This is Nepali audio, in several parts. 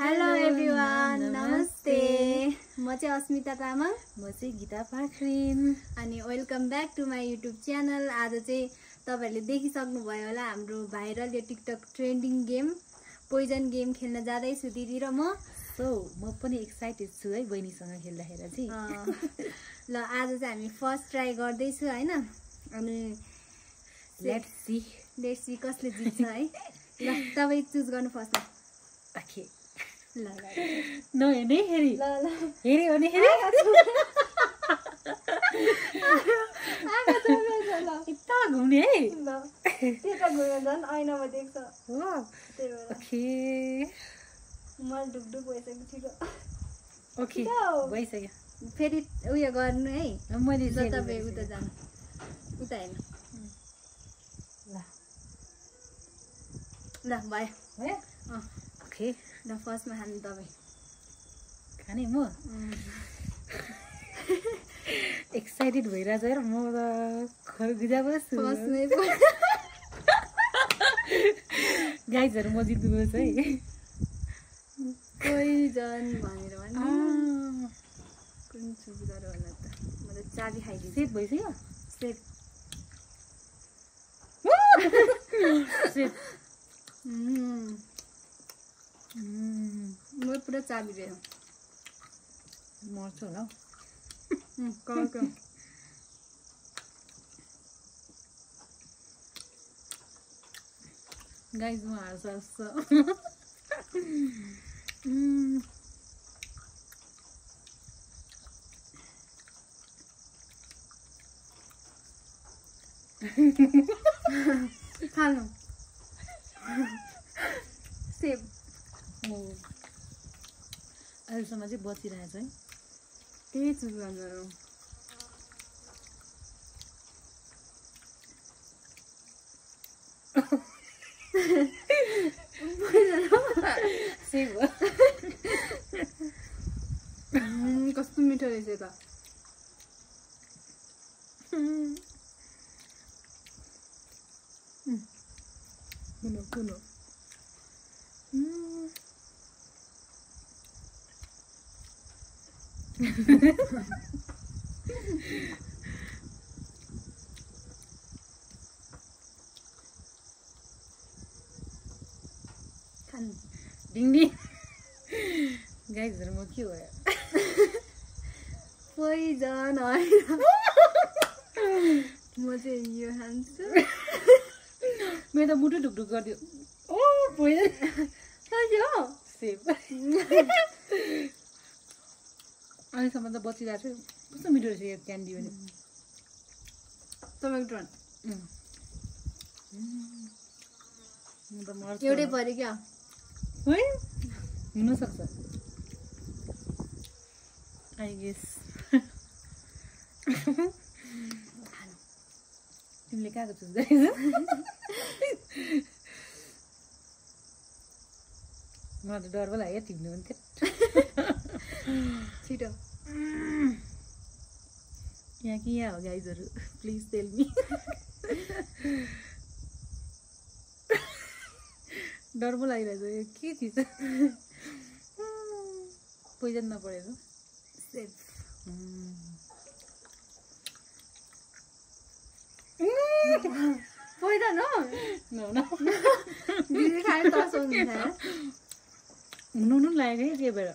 हेलो एभ्रिवान नमस्ते म चाहिँ अस्मिता तामाङ म चाहिँ गीता पाखरिन अनि welcome back to my YouTube channel. आज चाहिँ तपाईहरुले देखिसक्नु भयो होला हाम्रो भाइरल यो TikTok trending game poison game खेल्न जाँदैछु दिदी र म। म पनि एक्साइटेड छु है बहिनीसँग खेल्दाखेरि चाहिँ। ल आज चाहिँ हामी फर्स्ट ट्राई गर्दैछु हैन, अनि लेट्स सी कसले जित्छ है। ल तपाई चुज गर्नु फर्स्ट। ओके ल नहेर्ने हेरी ल ल हेरी भने हेरी यता घुम्ने है। ल त्यता गएर झन् ऐनामा देख्छ हो त्यही भएर ओके मलाई ढुकढुक भइसक्यो। छिटो ओके भइसक्यो। फेरि उयो गर्नु है, मैले जता भए उता जानु, उता हेर्नु। ल ल भयो ओके ल फर्स्टमा खानु तपाईँ खाने म एक्साइटेड भइरहेछ र म त खरगुजा बस्छु। फर्स्टमै गाइजहरू म जित्नुहोस् है। पोइजन भनेर भन्नु कुन चुज गरौँ होला त। म त चाबी खाइदिन्छु। सेट भइसक्यो सेट सेट म पुरा चाबी रह्यो मर्छु होला कम गाइज म हार्छ खानु सेब अहिलेसम्म चाहिँ बचिरहेछ है। त्यही चुज गर्नु। सेब हो कस्तो मिठो रहेछ त। कुनो खानु डिङ्डी गाइजहरू म के भयो पोइजन होइन। म चाहिँ यो खान्छु। मेरो त मुटु ढुकढुक गरिदियो। ओ पोइजन हो सेब अहिलेसम्म त बचिरहेको छु। कस्तो मिठो रहेछ यो क्यान्डी पनि। तपाईँको टर्न। म त मर्छु एउटै पऱ्यो क्या है हुनसक्छ आई गेस। तिमीले कहाँको चुज गरेछ? मलाई त डर पो लाग्यो तिमीले पनि छिटो। यहाँ कि यहाँ हो गाइजहरू प्लिज टेल मी। डर पो लागिरहेछ यो के चिज पोइजन नपरेको सेब पोइजन हो दिदी खाएर तर्साउनु हुनु हुनु लागेको है त्यही भएर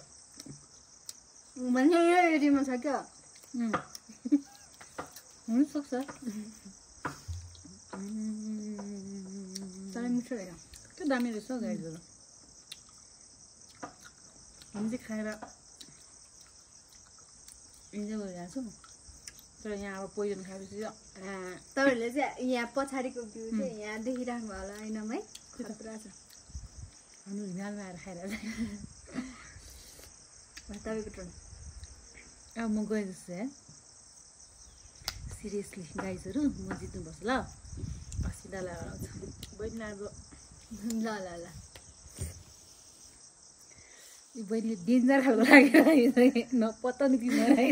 भने यो एरियामा छ क्या हुनसक्छ। तर मिठो होइन। त्यो दामी रहेछ हौ गाइजहरू। हामी चाहिँ खाएर इन्जोय गरिरहेको छौँ। तर यहाँ अब पोइजन खाएपछि तपाईँहरूले चाहिँ यहाँ पछाडिको भ्यू चाहिँ यहाँ देखिराख्नु भयो होला ऐनामै खतरा छ। हामी हिमालमा आएर खाइरहेको छ। तपाईँको टर्न। अब म गएँ जस्तो है सिरियसली गाइजहरू म जित्नुपर्छ ल। अस्मितालाई हराउँछु। बहिनीलाई अब ल ल ल बहिनीले डेन्जर खालको लागेर न पत्ता नि तिमीलाई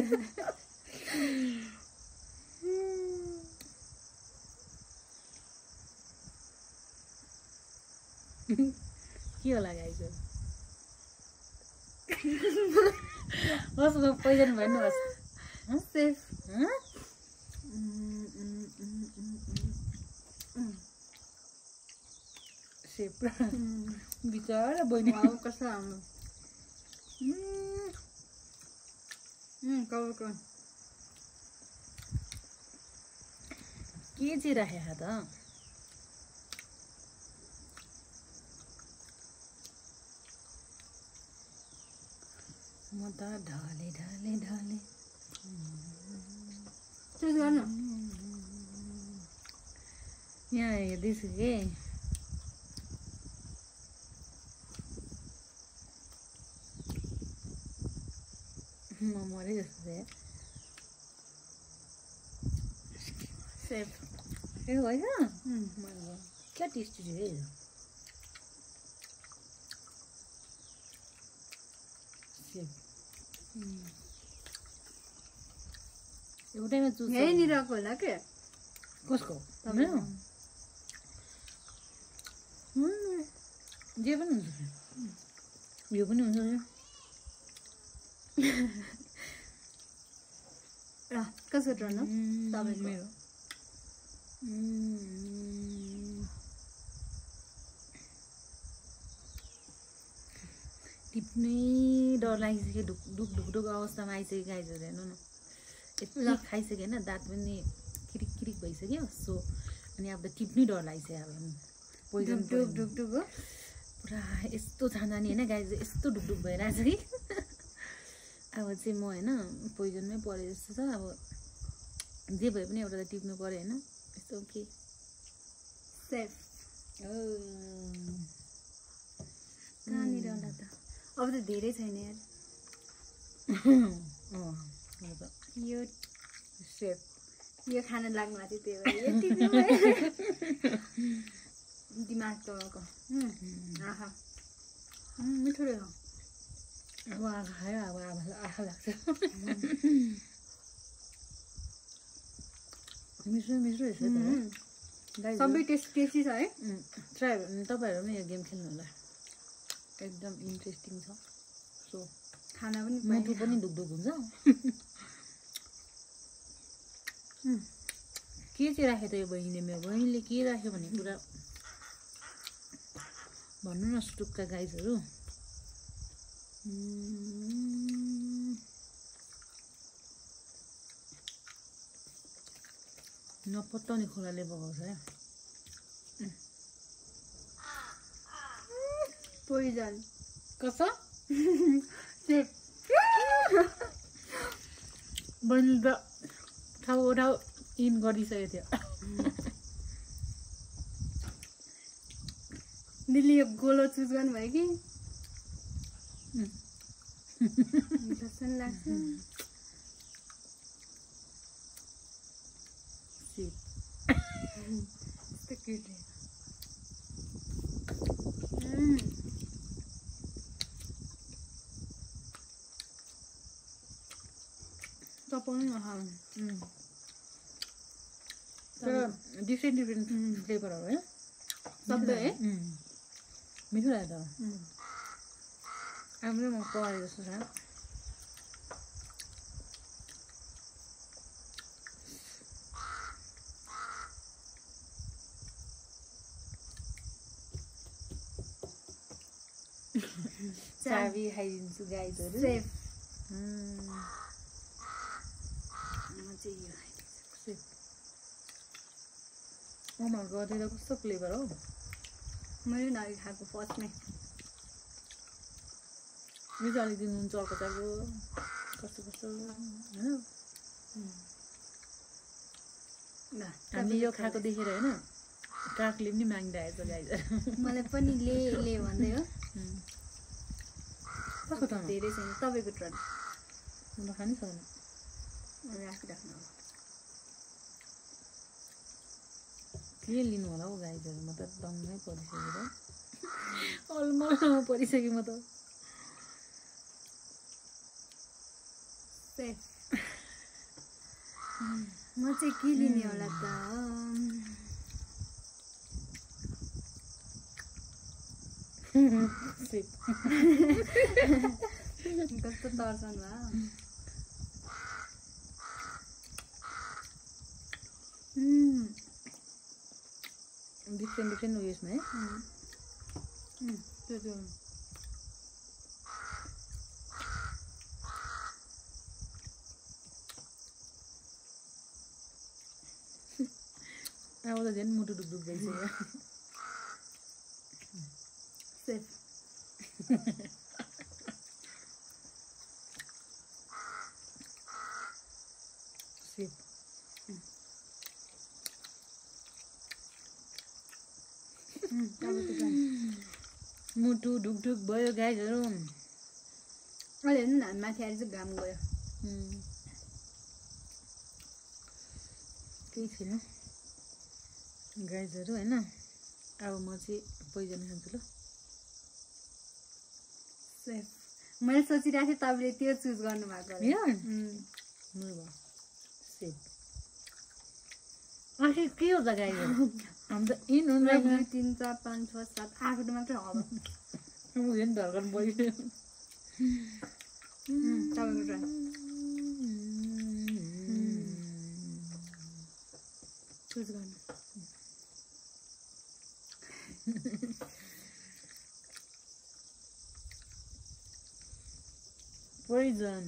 के होला गाइजहरू होस् म पोइजन भन्नुहोस् सेफ सेफ बिचरा बहिनी कसो हाम्रो कबको के चाहिँ राखेको त म त ढले ढले ढले चुज गर्नु यहाँ हेर्दैछु कि म मरे जस्तो सेफ ए होइन क्या टेस्टी थियो है एउटैमा चुज यहीँनिरको होला के कसको जे पनि हुन्छ यो पनि हुन्छ कसको टर्न हो तपाईँको मेरो टिप्नै डर लागिसक्यो ढुक ढुक अवस्थामा आइसक्यो गाइजहरू हेर्नु न यति खाइसक्यो होइन दाँत पनि किरिक किरिक भइसक्यो सो अनि अब त टिप्नै डर लागिसक्यो अब पोइजन ढुक हो पुरा यस्तो छान्जानी होइन गाइज यस्तो ढुकढुक भइरहेछ कि अब चाहिँ म होइन पोइजनमै परे जस्तो छ अब जे भए पनि एउटा त टिप्नु पऱ्यो होइन यस्तो के सेफ कहाँनिर होला त अब त धेरै छैन यार यो सेफ यो खान लाग्नु भएको थियो त्यही भएर दिमाग तपाईँको आहा मिठो रहेछ अब आँखा खायो अब आँखा लाग्छ मिठो मिठो रहेछ त सबै टेस्टी छ है ट्राई तपाईँहरू पनि यो गेम खेल्नु होला एकदम इन्ट्रेस्टिङ छ सो खाना पनि मुटु पनि ढुकढुक हुन्छ के चाहिँ राख्यो त यो बहिनीले मेरो बहिनीले के राख्यो भन्ने कुरा भन्नु न सुटुक्का गाइजहरू नपत्ताउने खोलाले बगाउँछ है पोइजन कसो बहिनी त ठाउँ इन गरिसकेको थियो दिल्ली यो गोलो चुज गर्नुभयो कि जस्तो लाग्छ यस्तो क्युट चपाउनु नखानु तर डिफ्रेन्ट डिफ्रेन्ट फ्लेभरहरू है सबै है मिठो लाग्यो त राम्रो म परे जस्तो छ चाबी खाइदिन्छु गाइजहरू सेफ ओमर गर्दै त कस्तो फ्लेभर हो मैले नअघि खाएको फर्स्टमै यो चाहिँ अलिकति नुन चर्को चर्को कस्तो कस्तो होइन हामीले यो खाएको देखेर होइन कागले पनि मागिरहेछ गाइजर मलाई पनि ले भन्दै हो कस्तो त धेरै छैन तपाईँको टर्न म खानै सक्दैन राखिराख्नु के लिनु होला हौ गाइजहरू म त दङ्गै परिसकेर अलमलमा परिसकेँ म त सेफ म चाहिँ के लिने होला त कस्तो तर्सन भयो डिफ्रेन्ट उयसमा है त्यो अब त झन् मुटु ढुकढुक भइसक्यो सेफ सेफ मुटु ढुकढुक भयो गाइजहरू अहिले हेर्नु न हामी माथि आएर चाहिँ घाम गयो केही छैन गाइजहरू होइन अब म चाहिँ पोइजन खान्छु ल सेफ मैले सोचिरहेको थिएँ तपाईँले त्यो चुज गर्नुभएको सेफ आखिर के हो त गाइजहरू हामी त इन 2 3 4 5 6 7 8 मात्रै हो अब झन् धर्कन बढ्यो तपाईँको ट्राई चुज गर्नु पोइजन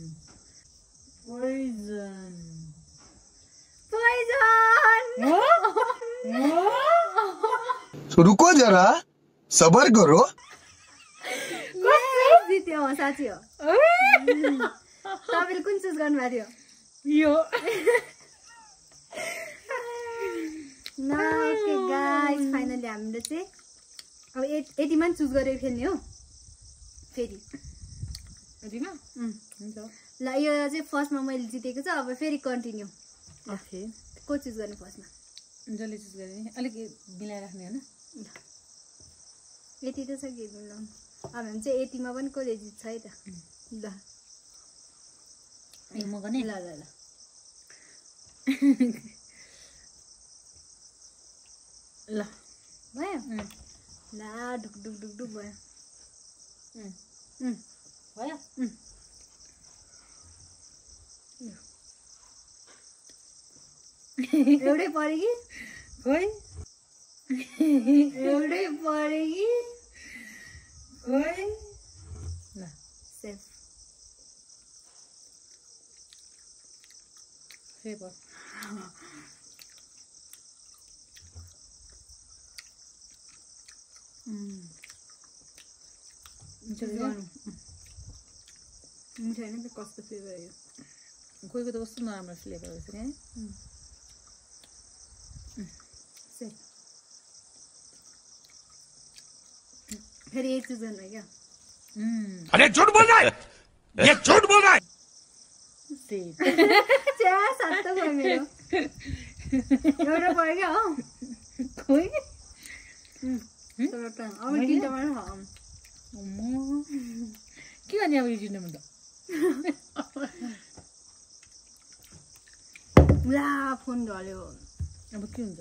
रुको जरा सबर करो जित्यो हो साँच्ची हो तपाईँले कुन चुज गर्नुभएको थियो यो ओके गाइस फाइनली हामीले चाहिँ अब 80मा चुज गरेर खेल्ने हो फेरि हुन्छ ल यो चाहिँ फर्स्टमा मैले जितेको छ अब फेरि कन्टिन्यू ओके को चुज गर्ने फर्स्टमा जसले चुज गरे अलिक मिलाइराख्ने होइन यति त छ के मिलाउनु अब हामी चाहिँ 80मा पनि कसले जित्छ है त ल म गर्ने ल ल ल ल भयो ला ढुक ढुक ढुक ढुक भयो भयो एउटै पऱ्यो कि खोइ एउटै पऱ्यो कि खोइ ल सेफ सेफ मिठाई नै कस्तो फ्लेभर यो कोही त कस्तो नराम्रो फ्लेभर रहेछ क्या सेफ फेरि यही चुज गर्नु क्या अरे झूठ बोल रहा है ये झूठ बोल रहा है सेफ च्या सात भयो मेरो एउटा पऱ्यो क्या हो खोइ एउटा अब तिनवटा मात्रै के गर्ने अब यो जित्नुमा त ला फोन ढल्यो अब के हुन्छ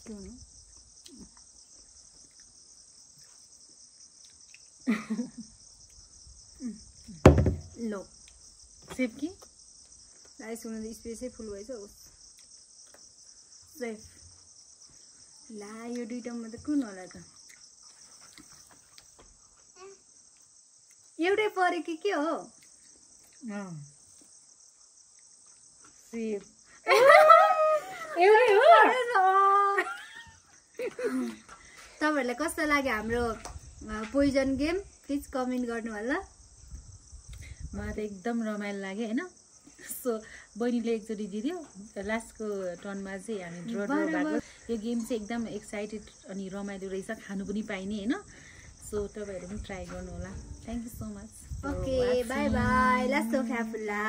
के हुनु लो सेफ कि राइस हुनु त स्पेसै फुल भएछ सेफ ला यो दुईटामा त कुन होला त एउटै पऱ्यो कि के हो सेफ एउटै हो तपाईँहरूलाई कस्तो लाग्यो हाम्रो पोइजन गेम प्लिज कमेन्ट गर्नु होला मलाई त एकदम रमाइलो लाग्यो होइन सो बहिनीले एकचोटि जित्यो लास्टको टर्नमा चाहिँ हामी ड्र भएको यो गेम चाहिँ एकदम एक्साइटेड अनि रमाइलो रहेछ खानु पनि पाइने होइन सो तपाईँहरू पनि ट्राई गर्नु होला thank you so much okay bye bye last फ्याफुल्ला